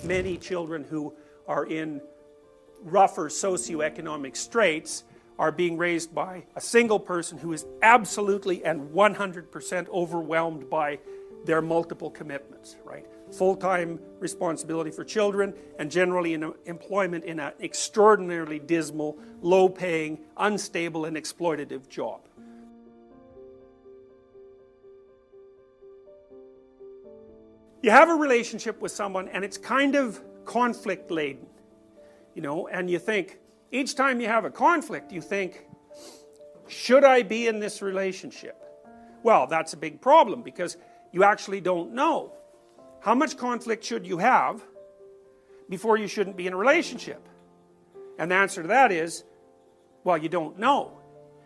many children who are in rougher socioeconomic straits are being raised by a single person who is absolutely and 100% overwhelmed by their multiple commitments, right? Full-time responsibility for children, and generally in employment in an extraordinarily dismal, low-paying, unstable and exploitative job. You have a relationship with someone and it's kind of conflict-laden, you know, and you think, each time you have a conflict, you think, should I be in this relationship? Well, that's a big problem because you actually don't know. How much conflict should you have before you shouldn't be in a relationship? And the answer to that is, well, you don't know.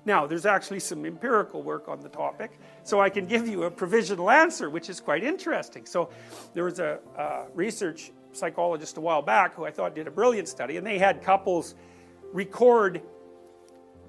Now, there's actually some empirical work on the topic, so I can give you a provisional answer, which is quite interesting. So, there was a research psychologist a while back who I thought did a brilliant study, and they had couples record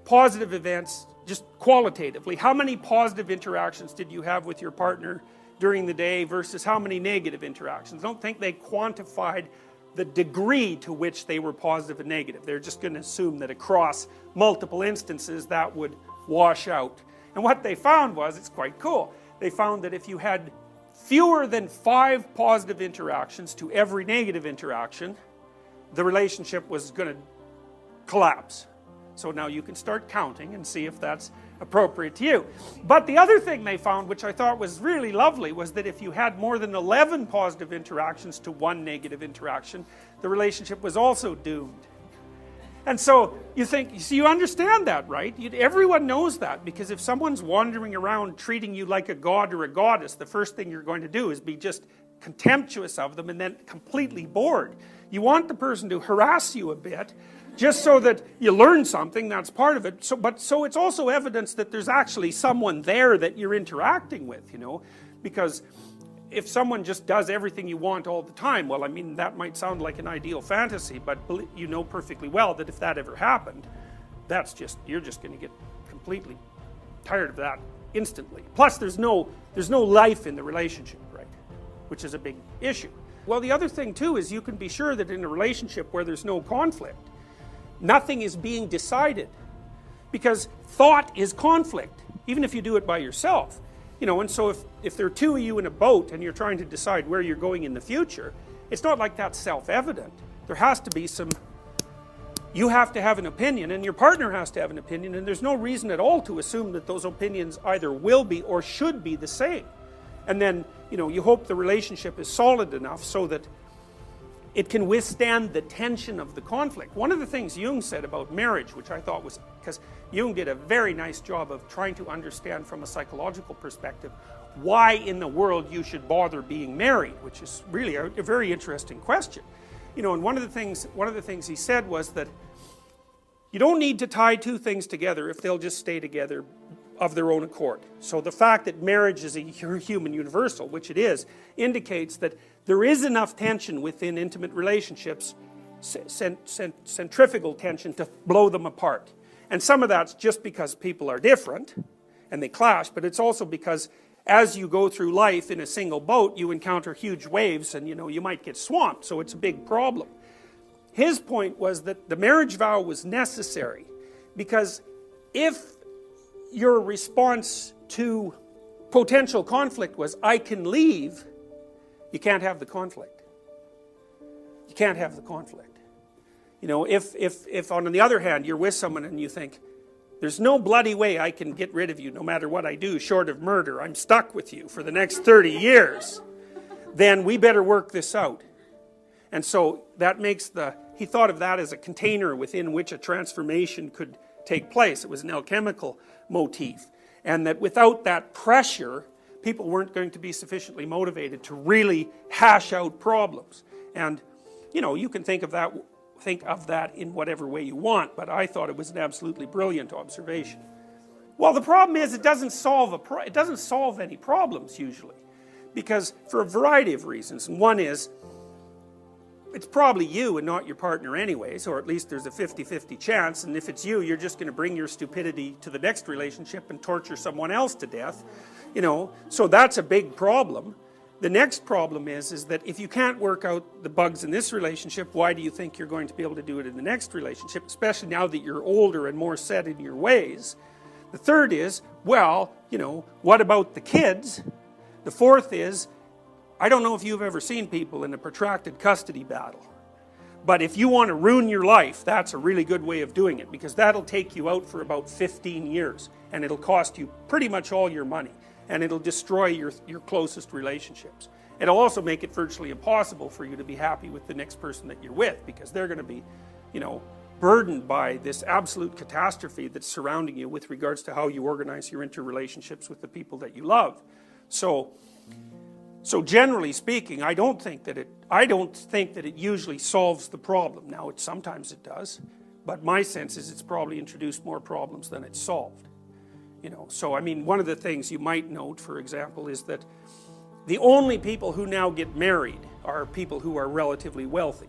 positive events just qualitatively. How many positive interactions did you have with your partner during the day versus how many negative interactions? I don't think they quantified the degree to which they were positive and negative. They're just going to assume that across multiple instances that would wash out. And what they found was, it's quite cool, they found that if you had fewer than 5 positive interactions to every negative interaction, the relationship was going to collapse. So now you can start counting and see if that's appropriate to you. But the other thing they found, which I thought was really lovely, was that if you had more than 11 positive interactions to 1 negative interaction, the relationship was also doomed. And so you think, so you understand that, right? Everyone knows that, because if someone's wandering around treating you like a god or a goddess, the first thing you're going to do is be just contemptuous of them and then completely bored. You want the person to harass you a bit, just so that you learn something, that's part of it. So it's also evidence that there's actually someone there that you're interacting with, you know, because if someone just does everything you want all the time, well, I mean, that might sound like an ideal fantasy, but you know perfectly well that if that ever happened, you're just going to get completely tired of that instantly. Plus, there's no life in the relationship, right, which is a big issue. Well, the other thing too is you can be sure that in a relationship where there's no conflict, nothing is being decided, because thought is conflict, even if you do it by yourself. You know, and so if there are 2 of you in a boat and you're trying to decide where you're going in the future, it's not like that's self-evident. There has to be you have to have an opinion, and your partner has to have an opinion, and there's no reason at all to assume that those opinions either will be or should be the same. And then, you know, you hope the relationship is solid enough so that it can withstand the tension of the conflict. One of the things Jung said about marriage, which I thought was, because Jung did a very nice job of trying to understand from a psychological perspective why in the world you should bother being married, which is really a very interesting question. You know, and one of the things he said was that you don't need to tie 2 things together if they'll just stay together of their own accord. So the fact that marriage is a human universal, which it is, indicates that there is enough tension within intimate relationships, centrifugal tension, to blow them apart. And some of that's just because people are different and they clash, but it's also because as you go through life in a single boat, you encounter huge waves and, you know, you might get swamped, so it's a big problem. His point was that the marriage vow was necessary because if your response to potential conflict was, I can leave, you can't have the conflict. You can't have the conflict. You know, if on the other hand, you're with someone and you think, there's no bloody way I can get rid of you no matter what I do short of murder, I'm stuck with you for the next 30 years, then we better work this out. And so that makes he thought of that as a container within which a transformation could take place. It was an alchemical motif. And that without that pressure, people weren't going to be sufficiently motivated to really hash out problems. And, you know, you can think of that in whatever way you want, but I thought it was an absolutely brilliant observation. Well, the problem is it doesn't solve any problems usually, because for a variety of reasons. And one is, it's probably you and not your partner anyways, or at least there's a 50-50 chance, and if it's you, you're just going to bring your stupidity to the next relationship and torture someone else to death, you know, so that's a big problem. the next problem is that if you can't work out the bugs in this relationship, why do you think you're going to be able to do it in the next relationship, especially now that you're older and more set in your ways? The third is, well, you know, what about the kids? The fourth is, I don't know if you've ever seen people in a protracted custody battle, but if you want to ruin your life, that's a really good way of doing it, because that'll take you out for about 15 years, and it'll cost you pretty much all your money, and it'll destroy your closest relationships. It'll also make it virtually impossible for you to be happy with the next person that you're with, because they're going to be, you know, burdened by this absolute catastrophe that's surrounding you with regards to how you organize your interrelationships with the people that you love. So generally speaking, I don't think that it usually solves the problem. Now, sometimes it does, but my sense is it's probably introduced more problems than it's solved. You know, so I mean, one of the things you might note, for example, is that the only people who now get married are people who are relatively wealthy.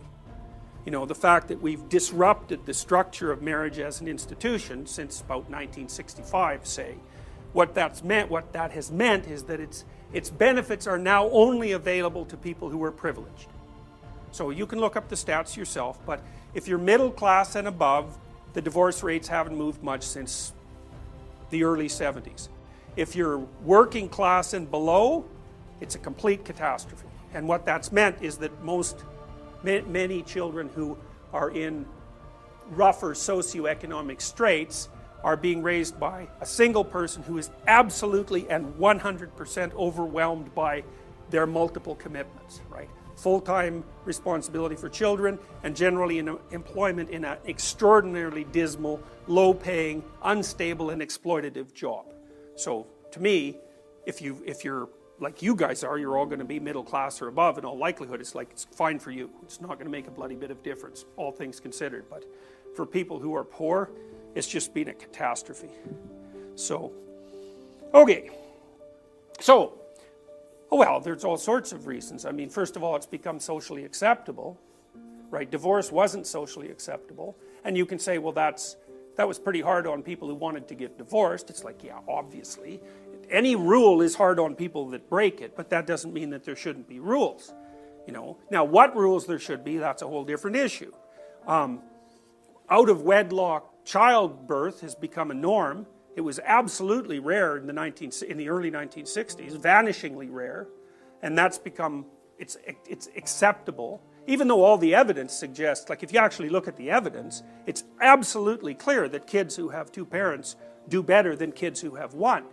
You know, the fact that we've disrupted the structure of marriage as an institution since about 1965, say, what that has meant is that its benefits are now only available to people who are privileged. So you can look up the stats yourself, but if you're middle class and above, the divorce rates haven't moved much since the early 70s. If you're working class and below, it's a complete catastrophe. And what that's meant is that many children who are in rougher socioeconomic straits are being raised by a single person who is absolutely and 100% overwhelmed by their multiple commitments, right? Full-time responsibility for children, and generally in employment in an extraordinarily dismal, low-paying, unstable and exploitative job. So to me, if you're like you guys are, you're all going to be middle class or above in all likelihood. It's like, it's fine for you. It's not going to make a bloody bit of difference, all things considered. But for people who are poor, it's just been a catastrophe. So, okay. So, well, there's all sorts of reasons. I mean, first of all, it's become socially acceptable, right? Divorce wasn't socially acceptable. And you can say, well, that was pretty hard on people who wanted to get divorced. It's like, yeah, obviously. Any rule is hard on people that break it, but that doesn't mean that there shouldn't be rules. You know, now what rules there should be, that's a whole different issue. Out of wedlock childbirth has become a norm. It was absolutely rare in the early 1960s, vanishingly rare, and that's become, it's acceptable, even though all the evidence suggests, like if you actually look at the evidence, it's absolutely clear that kids who have two parents do better than kids who have one.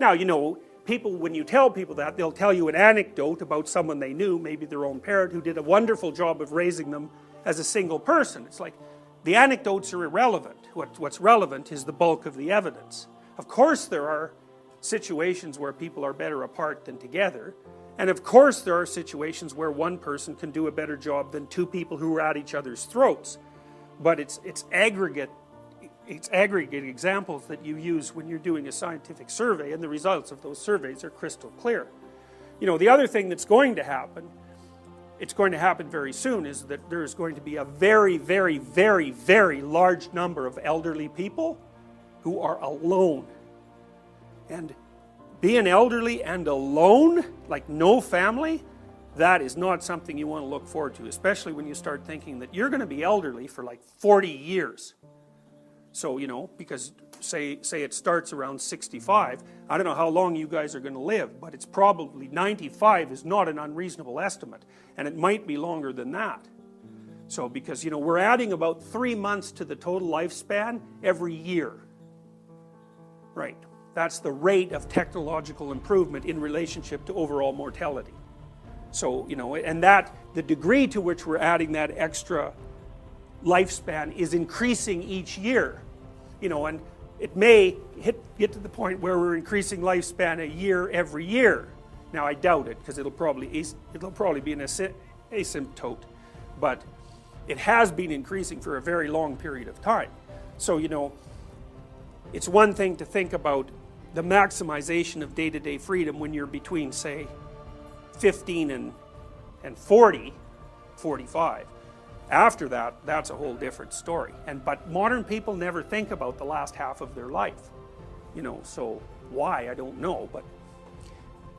Now, you know, people, when you tell people that, they'll tell you an anecdote about someone they knew, maybe their own parent, who did a wonderful job of raising them as a single person. It's like, the anecdotes are irrelevant. What's relevant is the bulk of the evidence. Of course there are situations where people are better apart than together, and of course there are situations where one person can do a better job than two people who are at each other's throats. But it's aggregate examples that you use when you're doing a scientific survey, and the results of those surveys are crystal clear. You know, the other thing that's going to happen, it's going to happen very soon, is that there's going to be a very, very, very, very large number of elderly people who are alone. And being elderly and alone, like no family, that is not something you want to look forward to, especially when you start thinking that you're going to be elderly for like 40 years. So, you know, because say it starts around 65, I don't know how long you guys are going to live, but it's probably 95 is not an unreasonable estimate, and it might be longer than that. So, because, you know, we're adding about 3 months to the total lifespan every year. Right. That's the rate of technological improvement in relationship to overall mortality. So, you know, and that, the degree to which we're adding that extra lifespan is increasing each year, you know, and it may get to the point where we're increasing lifespan a year every year. Now I doubt it, because it'll probably be an asymptote, but it has been increasing for a very long period of time. So, you know, it's one thing to think about the maximization of day-to-day freedom when you're between, say, 15 and 40, 45. After that, that's a whole different story. But modern people never think about the last half of their life. You know, so why, I don't know, but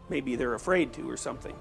maybe they're afraid to or something.